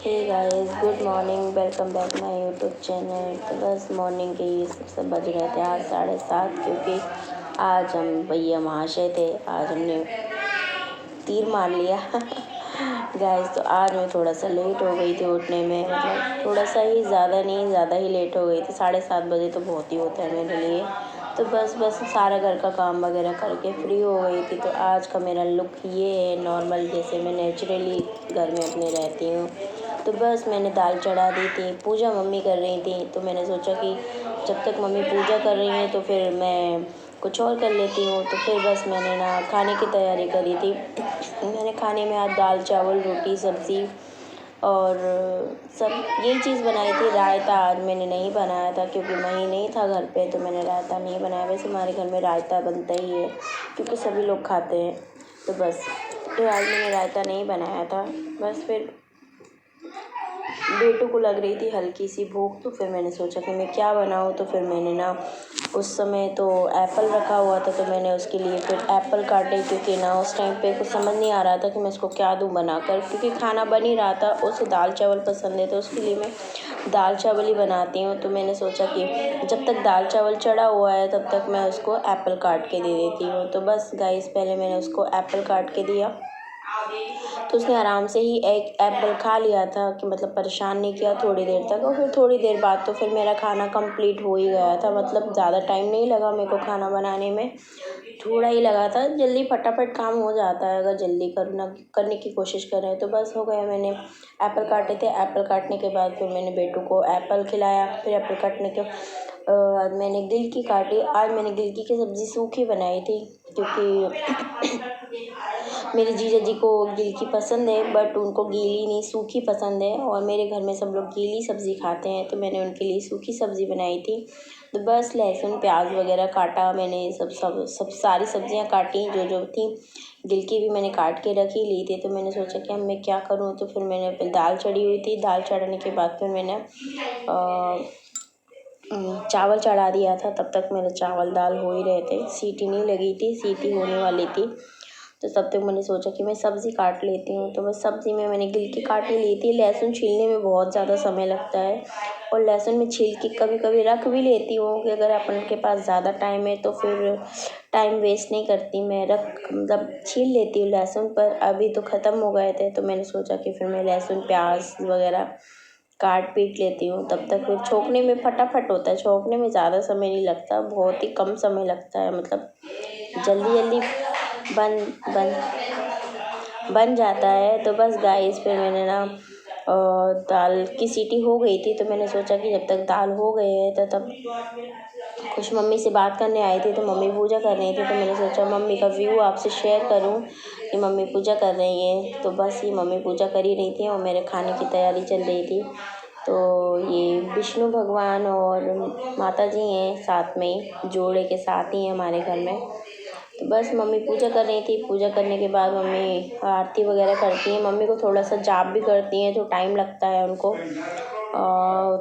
Hey guys, good morning. Welcome back my YouTube channel. तो बस morning के ये सब बज रहे थे 8 साढ़े 7, क्योंकि आज हम भैया महाशय थे। आज हमने तीर मार लिया गाइस। तो आज मैं थोड़ा सा लेट हो गई थी उठने में, मतलब थोड़ा सा ही, ज़्यादा नहीं, ज़्यादा ही लेट हो गई थी। 7:30 बजे तो बहुत ही होता है मेरे लिए। तो बस सारा घर का काम वगैरह करके फ्री हो गई थी। तो आज का मेरा लुक ये है, नॉर्मल जैसे मैं नेचुरली घर में अपने रहती हूँ। तो बस मैंने दाल चढ़ा दी थी, पूजा मम्मी कर रही थी। तो मैंने सोचा कि जब तक मम्मी पूजा कर रही हैं तो फिर मैं कुछ और कर लेती हूँ। तो फिर बस मैंने ना खाने की तैयारी करी थी। मैंने खाने में आज दाल चावल रोटी सब्ज़ी और सब यही चीज़ बनाई थी। रायता आज मैंने नहीं बनाया था, क्योंकि मैं नहीं था घर पे, तो मैंने रायता नहीं बनाया। वैसे हमारे घर में रायता बनता ही है, क्योंकि सभी लोग खाते हैं। तो बस तो आज मैंने रायता नहीं बनाया था। बस फिर बेटू को लग रही थी हल्की सी भूख, तो फिर मैंने सोचा कि मैं क्या बनाऊँ। तो फिर मैंने ना उस समय तो एप्पल रखा हुआ था, तो मैंने उसके लिए फिर एप्पल काटे, क्योंकि ना उस टाइम पे कुछ समझ नहीं आ रहा था कि मैं इसको क्या दूँ बनाकर, क्योंकि खाना बन ही रहा था। उसे दाल चावल पसंद है, तो उसके लिए मैं दाल चावल ही बनाती हूँ। तो मैंने सोचा कि जब तक दाल चावल चढ़ा हुआ है तब तक मैं उसको एप्पल काट के दे देती हूँ। तो बस गाइस, पहले मैंने उसको एप्पल काट के दिया, तो उसने आराम से ही एक एप्पल खा लिया था, कि मतलब परेशान नहीं किया थोड़ी देर तक। और फिर थोड़ी देर बाद तो फिर मेरा खाना कंप्लीट हो ही गया था। मतलब ज़्यादा टाइम नहीं लगा मेरे को खाना बनाने में, थोड़ा ही लगा था। जल्दी फटाफट काम हो जाता है अगर जल्दी करने की कोशिश करें तो। बस हो गया। मैंने एप्पल काटे थे, एप्पल काटने के बाद फिर मैंने बेटू को एप्पल खिलाया। फिर एप्पल काटने के बाद मैंने गिलकी काटी। आज मैंने गिलकी की सब्ज़ी सूखी बनाई थी, क्योंकि मेरे जीजा जी को गिलकी पसंद है, बट उनको गीली नहीं सूखी पसंद है। और मेरे घर में सब लोग गीली सब्ज़ी खाते हैं, तो मैंने उनके लिए सूखी सब्ज़ी बनाई थी। तो बस लहसुन प्याज वगैरह काटा मैंने, सब सारी सब्ज़ियाँ काटी जो जो थी। गिलकी भी मैंने काट के रख ही ली थी। तो मैंने सोचा कि अब मैं क्या करूँ। तो फिर मैंने दाल चढ़ी हुई थी, दाल चढ़ाने के बाद फिर मैंने चावल चढ़ा दिया था। तब तक मेरे चावल दाल हो ही रहे थे, सीटी नहीं लगी थी, सीटी होने वाली थी। तो तब तक मैंने सोचा कि मैं सब्ज़ी काट लेती हूँ। तो बस सब्ज़ी में मैंने गिलकी काट ही ली थी। लहसुन छीलने में बहुत ज़्यादा समय लगता है, और लहसुन में छील के कभी कभी रख भी लेती हूँ कि अगर अपन के पास ज़्यादा टाइम है तो फिर टाइम वेस्ट नहीं करती मैं, मतलब छील लेती हूँ लहसुन। पर अभी तो ख़त्म हो गए थे, तो मैंने सोचा कि फिर मैं लहसुन प्याज वगैरह काट पीट लेती हूँ। तब तक फिर छोंकने में फटाफट होता है, छोंकने में ज़्यादा समय नहीं लगता, बहुत ही कम समय लगता है, मतलब जल्दी जल्दी बन बन बन जाता है। तो बस गाइस, फिर मैंने ना दाल की सीटी हो गई थी। तो मैंने सोचा कि जब तक दाल हो गई है तो तब कुछ मम्मी से बात करने आई थी, तो मम्मी पूजा कर रही थी। तो मैंने सोचा मम्मी का व्यू आपसे शेयर करूं कि मम्मी पूजा कर रही हैं। तो बस ये मम्मी पूजा कर ही रही थी और मेरे खाने की तैयारी चल रही थी। तो ये विष्णु भगवान और माता जी हैं, साथ में जोड़े के साथ ही हैं हमारे घर में। तो बस मम्मी पूजा कर रही थी। पूजा करने के बाद मम्मी आरती वगैरह करती हैं। मम्मी को थोड़ा सा जाप भी करती हैं, तो टाइम लगता है उनको।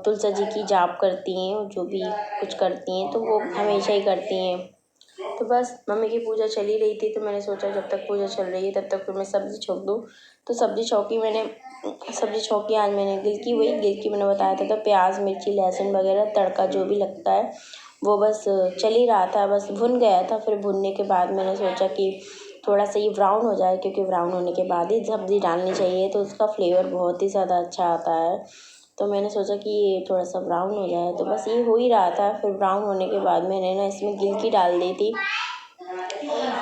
तुलसी जी की जाप करती हैं, जो भी कुछ करती हैं तो वो हमेशा ही करती हैं। तो बस मम्मी की पूजा चल ही रही थी। तो मैंने सोचा जब तक पूजा चल रही है तब तक फिर मैं सब्ज़ी छौंक दूँ। तो सब्ज़ी छौंकी। आज मैंने गिलकी मैंने बताया था। तो प्याज मिर्ची लहसुन वगैरह तड़का जो भी लगता है वो बस चल ही रहा था, बस भुन गया था। फिर भुनने के बाद मैंने सोचा कि थोड़ा सा ये ब्राउन हो जाए, क्योंकि ब्राउन होने के बाद ही सब्ज़ी डालनी चाहिए, तो उसका फ्लेवर बहुत ही ज़्यादा अच्छा आता है। तो मैंने सोचा कि ये थोड़ा सा ब्राउन हो जाए। तो बस ये हो ही रहा था। फिर ब्राउन होने के बाद मैंने ना इसमें गिलकी डाल दी थी।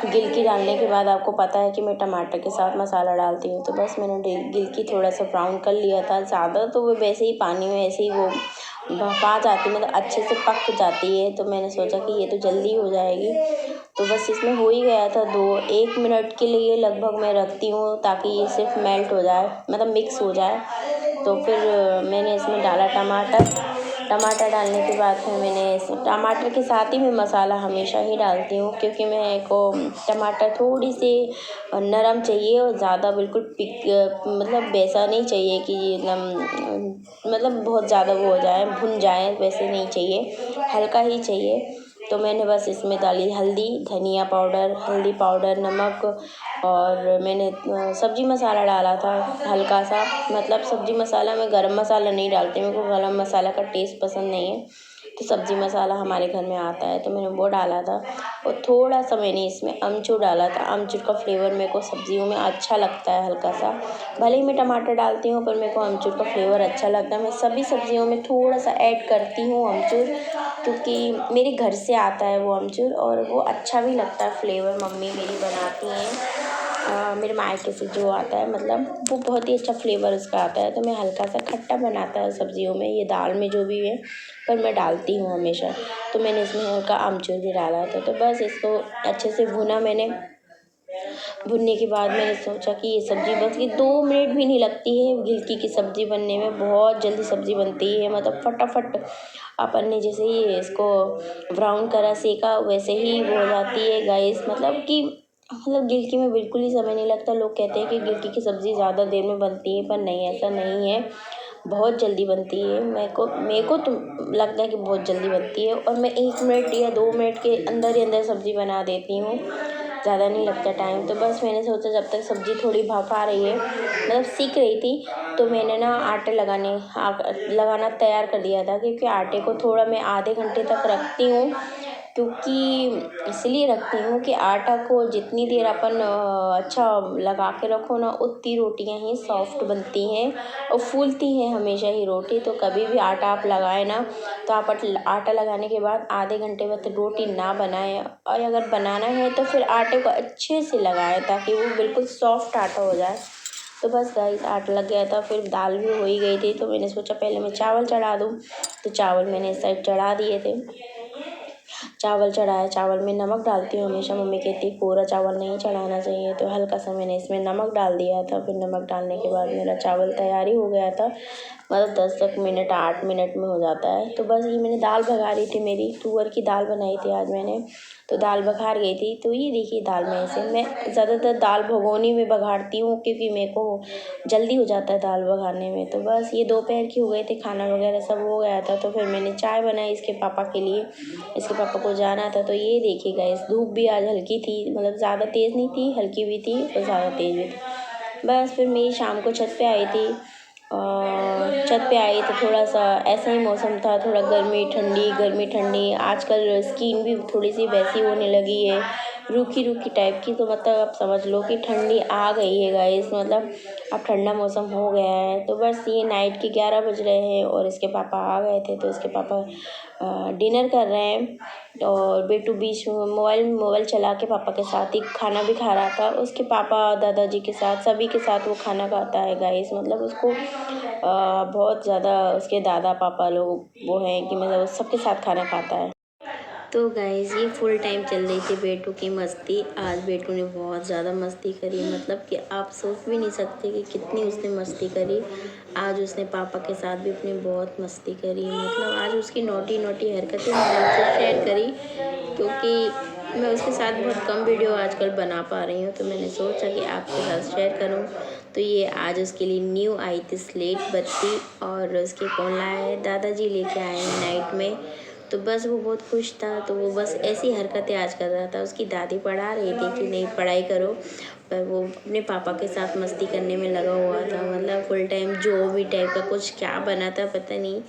गिलकी डालने के बाद आपको पता है कि मैं टमाटर के साथ मसाला डालती हूँ। तो बस मैंने गिलकी थोड़ा सा ब्राउन कर लिया था। ज़्यादा तो वो वैसे ही पानी में ऐसे ही वो भपा जाती, मतलब अच्छे से पक जाती है। तो मैंने सोचा कि ये तो जल्दी हो जाएगी। तो बस इसमें हो ही गया था। 1 मिनट के लिए लगभग मैं रखती हूँ, ताकि ये सिर्फ मेल्ट हो जाए, मतलब मिक्स हो जाए। तो फिर मैंने इसमें डाला टमाटर डालने के बाद फिर मैंने टमाटर के साथ ही मैं मसाला हमेशा ही डालती हूँ, क्योंकि मेरे को टमाटर थोड़ी सी नरम चाहिए, और ज़्यादा बिल्कुल मतलब वैसा नहीं चाहिए कि एकदम मतलब बहुत ज़्यादा वो हो जाए, भुन जाए, वैसे नहीं चाहिए, हल्का ही चाहिए। तो मैंने बस इसमें डाली हल्दी पाउडर, नमक, और मैंने सब्ज़ी मसाला डाला था हल्का सा, मतलब सब्ज़ी मसाला में गरम मसाला नहीं डालती, मेरे को गरम मसाला का टेस्ट पसंद नहीं है, तो सब्ज़ी मसाला हमारे घर में आता है तो मैंने वो डाला था। और थोड़ा सा मैंने इसमें अमचूर डाला था, अमचूर का फ्लेवर मेरे को सब्जियों में अच्छा लगता है हल्का सा, भले ही मैं टमाटर डालती हूँ पर मेरे को अमचूर का फ्लेवर अच्छा लगता है। मैं सभी सब्जियों में थोड़ा सा ऐड करती हूँ अमचूर, क्योंकि मेरे घर से आता है वो अमचूर और वो अच्छा भी लगता है फ्लेवर, मम्मी मेरी बनाती हैं मेरे मायके से जो आता है, मतलब वो बहुत ही अच्छा फ्लेवर उसका आता है। तो मैं हल्का सा खट्टा बनाता है सब्जियों में, ये दाल में जो भी है, पर मैं डालती हूँ हमेशा। तो मैंने इसमें हल्का अमचूर भी डाला था। तो बस इसको अच्छे से भुना मैंने, भुनने के बाद मैंने सोचा कि ये सब्ज़ी बस ये 2 मिनट भी नहीं लगती है गिलकी की सब्ज़ी बनने में, बहुत जल्दी सब्ज़ी बनती है, मतलब फटाफट अपन ने जैसे ही इसको ब्राउन करा सेका वैसे ही वो हो जाती है गाइस। मतलब गिलकी में बिल्कुल ही समय नहीं लगता। लोग कहते हैं कि गिलकी की सब्ज़ी ज़्यादा देर में बनती है, पर नहीं, ऐसा नहीं है, बहुत जल्दी बनती है। मेरे को तो लगता है कि बहुत जल्दी बनती है और मैं 1 मिनट या 2 मिनट के अंदर ही अंदर सब्ज़ी बना देती हूँ, ज़्यादा नहीं लगता टाइम। तो बस मैंने सोचा जब तक सब्ज़ी थोड़ी भख आ रही है, मतलब सीख रही थी, तो मैंने ना आटा लगाना तैयार कर दिया था, क्योंकि आटे को थोड़ा मैं आधे घंटे तक रखती हूँ, क्योंकि इसलिए रखती हूँ कि आटा को जितनी देर अपन अच्छा लगा के रखो ना, उतनी रोटियाँ ही सॉफ्ट बनती हैं और फूलती हैं हमेशा ही रोटी। तो कभी भी आटा आप लगाएं ना, तो आप आटा लगाने के बाद आधे घंटे बाद रोटी ना बनाएं, और अगर बनाना है तो फिर आटे को अच्छे से लगाएं ताकि वो बिल्कुल सॉफ्ट आटा हो जाए। तो बस गाइस आटा लग गया था, फिर दाल भी हो ही गई थी, तो मैंने सोचा पहले मैं चावल चढ़ा दूँ। तो चावल मैंने इस साइड चढ़ा दिए थे। चावल चढ़ाया, चावल में नमक डालती हूँ हमेशा, मम्मी कहती पूरा चावल नहीं चढ़ाना चाहिए, तो हल्का सा मैंने इसमें नमक डाल दिया था। फिर नमक डालने के बाद मेरा चावल तैयार ही हो गया था, मतलब 10 मिनट 8 मिनट में हो जाता है। तो बस ये मैंने दाल भगा रही थी, मेरी तुअर की दाल बनाई थी आज मैंने, तो दाल बघार गई थी। तो ये देखिए दाल में ऐसे मैं ज़्यादातर दाल भगोनी में बघारती हूँ, क्योंकि मेरे को जल्दी हो जाता है दाल बघारने में। तो बस ये दोपहर की हो गए थे, खाना वगैरह सब हो गया था, तो फिर मैंने चाय बनाई इसके पापा के लिए, इसके पापा को जाना था। तो ये देखिए गाइस धूप भी आज हल्की थी, मतलब ज़्यादा तेज़ नहीं थी, हल्की भी थी और ज़्यादा तेज़ भी थी। बस फिर मैं शाम को छत पे आई थी, और छत पे आई तो थोड़ा सा ऐसा ही मौसम था, थोड़ा गर्मी ठंडी। आजकल स्किन भी थोड़ी सी वैसी होने लगी है, रूखी रूखी टाइप की, तो मतलब आप समझ लो कि ठंडी आ गई है गाइस, मतलब अब ठंडा मौसम हो गया है। तो बस ये नाइट के 11 बज रहे हैं और इसके पापा आ गए थे, तो इसके पापा डिनर कर रहे हैं और बेटू बीच में मोबाइल चला के पापा के साथ ही खाना भी खा रहा था। उसके पापा दादाजी के साथ सभी के साथ वो खाना खाता है गाइस, मतलब उसको बहुत ज़्यादा उसके दादा पापा लोग वो हैं कि मतलब सबके साथ खाना खाता है। तो गाइज़ ये फुल टाइम चल रही थी बेटू की मस्ती। आज बेटू ने बहुत ज़्यादा मस्ती करी, मतलब कि आप सोच भी नहीं सकते कि कितनी उसने मस्ती करी। आज उसने पापा के साथ भी अपनी बहुत मस्ती करी, मतलब आज उसकी नोटी हरकतें मैंने आपसे शेयर करी, क्योंकि मैं उसके साथ बहुत कम वीडियो आजकल बना पा रही हूँ, तो मैंने सोचा कि आपके साथ शेयर करूँ। तो ये आज उसके लिए न्यू आई थी स्लेट बत्ती, और उसके कौन लाया है, दादाजी लेके आए हैं नाइट में। तो बस वो बहुत खुश था, तो वो बस ऐसी हरकतें आज कर रहा था। उसकी दादी पढ़ा रही थी कि नहीं पढ़ाई करो, पर वो अपने पापा के साथ मस्ती करने में लगा हुआ था, मतलब फुल टाइम जो भी टाइप का कुछ क्या बना था पता नहीं।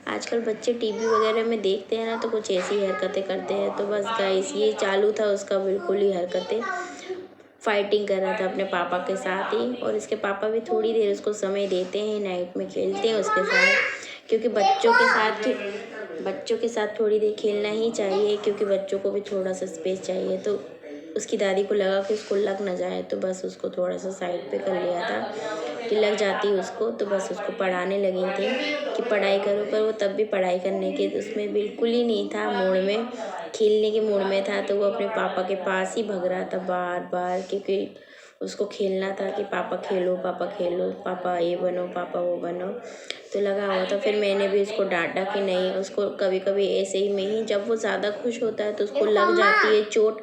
आजकल बच्चे टीवी वगैरह में देखते हैं ना, तो कुछ ऐसी हरकतें करते हैं। तो बस गाइस ये चालू था उसका बिल्कुल ही हरकतें, फाइटिंग कर रहा था अपने पापा के साथ ही। और इसके पापा भी थोड़ी देर उसको समय देते हैं, नाइट में खेलते हैं उसके साथ, क्योंकि बच्चों के साथ थोड़ी देर खेलना ही चाहिए, क्योंकि बच्चों को भी थोड़ा सा स्पेस चाहिए। तो उसकी दादी को लगा कि उसको लग ना जाए, तो बस उसको थोड़ा सा साइड पे कर लिया था कि लग जाती उसको। तो बस उसको पढ़ाने लगी थी कि पढ़ाई करो, पर वो तब भी पढ़ाई करने के उसमें बिल्कुल ही नहीं था मूड में, खेलने के मूड में था। तो वो अपने पापा के पास ही भग रहा था बार बार, क्योंकि उसको खेलना था कि पापा खेलो, पापा ये बनो, पापा वो बनो, तो लगा हुआ था। फिर मैंने भी उसको डांटा कि नहीं, उसको कभी कभी ऐसे ही में ही जब वो ज़्यादा खुश होता है तो उसको लग जाती है चोट,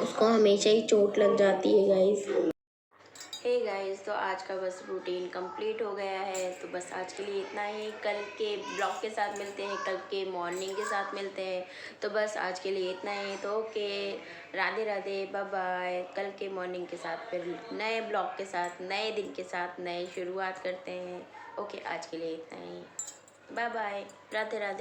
उसको हमेशा ही चोट लग जाती है गाइस। हे गाइस, तो आज का बस रूटीन कंप्लीट हो गया है। तो बस आज के लिए इतना ही। कल के ब्लॉग के साथ मिलते हैं, कल के मॉर्निंग के साथ मिलते हैं। तो बस आज के लिए इतना ही। तो okay, Radhe Radhe, bye bye. कल के मॉर्निंग के साथ फिर नए ब्लॉग के साथ, नए दिन के साथ, नए शुरुआत करते हैं। ओके, आज के लिए इतना ही। Bye bye, Radhe Radhe.